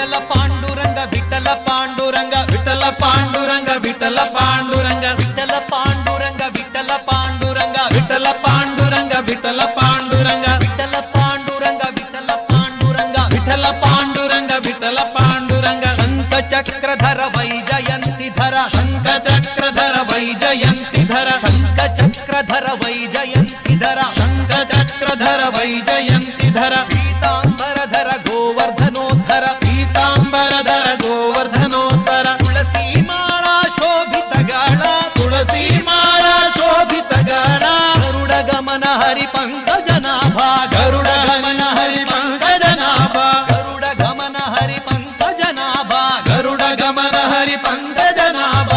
ವಿಠಲ ಪಾಂಡುರಂಗ ವಿಠಲ ಪಾಂಡುರಂಗ ವಿಠಲ ಪಾಂಡುರಂಗ ವಿಠಲ ಪಾಂಡುರಂಗ ವಿಠಲ ಪಾಂಡುರಂಗ ವಿಠಲ ಪಾಂಡುರಂಗ ವಿಠಲ ಪಾಂಡುರಂಗ ವಿಠಲ ಪಾಂಡುರಂಗ ವಿಠಲ ಪಾಂಡುರಂಗ ವಿಠಲ ಪಾಂಡುರಂಗ ವಿಠಲ ಪಾಂಡುರಂಗ ವಿಠಲ ಪಾಂಡುರಂಗ ಶಂಖ ಚಕ್ರಧರ ವೈಜಯಂತಿಧರ ಶಂಖ ಚಕ್ರಧರ ವೈಜಯಂತಿಧರ ಶಂಖ ಚಕ್ರಧರ ವೈಜಯಂತಿಧರ ಶಂಖ ಚಕ್ರಧರ ವೈಜಯಂತಿಧರ ಪೀತಾಂಬರಧರ ಗೋವರ್ಧನೋದ್ಧರ ಪೀತಾಂಬರಧರ ಗೋವರ್ಧನೋದ್ಧರ ತುಳಸಿ ಮಾಳಾ ಶೋಭಿತಗಾಳ ತುಳಸಿ ಮಾಳಾ ಶೋಭಿತಗಾಳ ಗರುಡ ಗಮನ ಹರಿ ಪಂಕಜನಾಭ ಗರುಡ ಗಮನ ಹರಿ ಪಂಕಜನಾಭ ಗರುಡ ಗಮನ ಹರಿ ಪಂಕಜನಾಭ ಗರುಡ ಗಮನ ಹರಿ ಪಂಕಜನಾಭ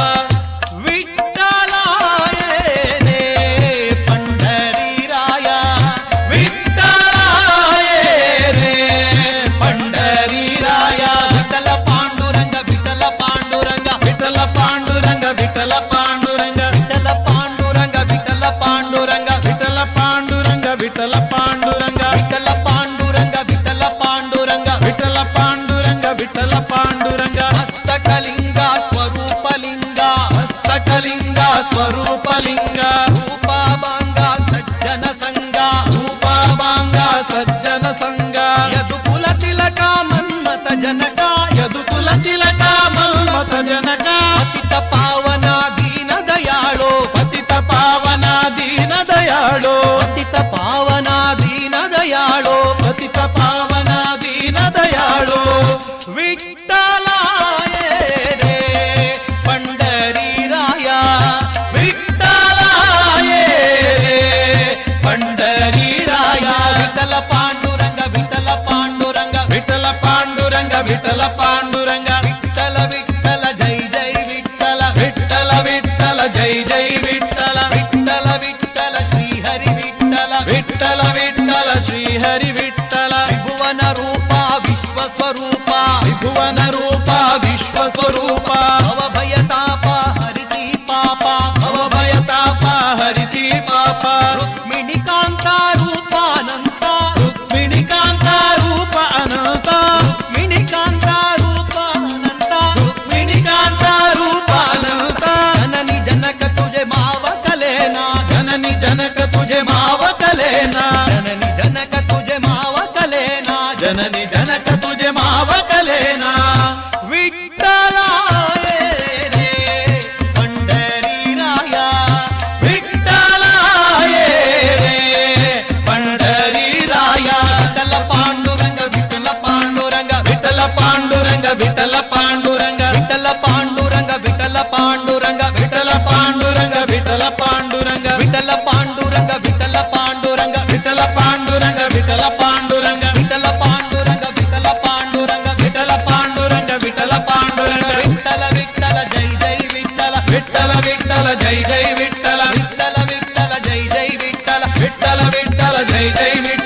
ವಿಠ್ಠಲಾಯನೇ ಪಂಡರೀರಾಯ ವಿಠ್ಠಲಾಯನೇ ಪಂಡರೀರಾಯ ವಿಠಲ ಪಾಂಡುರಂಗ ವಿಠಲ ಪಾಂಡುರಂಗ ವಿಠಲ ಪಾಂಡುರಂಗ ವಿಠಲ ಪಾಂಡುರಂಗ ವಿಠಲ ಪಾಂಡುರಂಗ ವಿಠಲ ಪಾಂಡುರಂಗ ವಿಠಲ ಪಾಂಡುರಂಗ ವಿಠಲ ಪಾಂಡುರಂಗ ವಿಠಲ ಪಾಂಡುರಂಗ ವಿಠಲ ಪಾಂಡುರಂಗ ವಿಠಲ ಪಾಂಡುರಂಗ ವಿಠಲ ಪಾಂಡುರಂಗ ಹಸ್ತಕಲಿಂಗ ಸ್ವರೂಪಲಿಂಗ ಹಸ್ತಕಲಿಂಗ ಸ್ವರೂಪಲಿಂಗ ರೂಪಾಭಾಂಗ ಸಜ್ಜನ ಸಂಗ ರೂಪಾಭಾಂಗ ಸಜ್ಜನ ಸಂಗ ಯದುಕುಲ ತಿಲಕ ಮನ್ಮತ ಜನಕ ಯದುಕುಲ ತಿಲಕ ಮನ್ಮತ ಜನಕ ಪತಿತ ಪಾವನ ದೀನ ದಯಾಳೋ ಪತಿತ ಪಾವನ ದೀನ ದಯಾಳೋ ಪತಿತ ಪಾವನ ದೀನ ದಯಾಳೋ ಪತಿತ ಪಾವನ ದೀನ ದಯಾಳೋ ವಿಠ್ಠಲಾಯನೇ ಪಂಡರೀರಾಯ ವಿಠ್ಠಲಾಯನೇ ಪಂಡರೀರಾಯ ವಿಠಲ ಪಾಂಡುರಂಗ ವಿಠಲ ಪಾಂಡುರಂಗ ವಿಠಲ ಪಾಂಡುರಂಗ ವಿಠಲ ಪಾಂಡುರಂಗ ವಿಠಲ ವಿಠಲ ಜೈ ಜೈ ವಿಠಲ ವಿಠಲ ವಿಠಲ ಜೈ ಜೈ ವಿಠಲ ವಿಠಲ ವಿಠಲ ಶ್ರೀಹರಿ ವಿಠಲ ವಿಠಲ ವಿಠಲ ಶ್ರೀಹರಿ ವಿಠಲ ವಿಭುವನ ರೂಪ ವಿಶ್ವಸ್ವರೂಪ ವಿಭುವನ ರೂಪ ವಿಶ್ವಸ್ವರೂಪ ಭವಭಯತಾಪ ಹರಿತಿ ಪಾಪ ಭವಭಯತಾಪ ಹರಿತಿ ಪಾಪ ರುಕ್ಮಿಣಿಕಾಂತ ರೂಪಾನಂತ ರುಕ್ಮಿಣಿಕಾಂತ ರೂಪ ಅನಂತ ರುಕ್ಮಿಣಿಕಾಂತ ರೂಪ ಅನಂತ ರುಕ್ಮಿಣಿಕಾಂತ ರೂಪ ಅನಂತ ಜನನಿ ಜನಕ ತುಜೆ ಮಾವ ಕಲೇನಾ ಜನನಿ ಜನಕ ತುಜೆ ಮಾವ ಕಲೇನಾ ಜನನಿ ಜನಕ ತುಜೆ ಮಾವ ಕಲೇನಾ ಜನನಿ ಜನಕ ತುಜೆ ಮಾವ ಕಲೇನಾ ವಿಠ್ಠಲಾಯನೇ ಪಂಡರೀರಾಯ ವಿಠ್ಠಲಾಯನೇ ಪಂಡರೀರಾಯ ವಿಠಲ ಪಾಂಡುರಂಗ ವಿಠಲ ಪಾಂಡುರಂಗ ವಿಠಲ ಪಾಂಡುರಂಗ ವಿಠಲ ಪಾಂಡುರಂಗ ವಿಠಲ ಪಾಂಡುರಂಗ ವಿಠಲ ಪಾಂಡುರಂಗ ವಿಠಲ ಪಾಂಡುರಂಗ ವಿಠಲ ಪಾಂಡುರಂಗ ವಿಠಲ ಪಾಂಡುರಂಗ ವಿಠಲ ಪಾಂಡುರಂಗ ವಿಠಲ ಪಾಂಡುರಂಗ ವಿಠಲ ಪಾಂಡುರಂಗ ವಿಠಲ ಪಾಂಡುರಂಗ ವಿಠಲ ಪಾಂಡುರಂಗ ವಿಠಲ ಪಾಂಡುರಂಗ ವಿಠಲ ಪಾಂಡುರಂಗ ವಿಠಲ ವಿಠಲ ಜೈ ಜೈ ವಿಠಲ ವಿಠಲ ವಿಠಲ ಜೈ ಜೈ ವಿಠಲ ವಿಠಲ ವಿಠಲ ಜೈ ಜೈ ವಿಠಲ ವಿಠಲ ವಿಠಲ ಜೈ ಜೈ ವಿಠಲ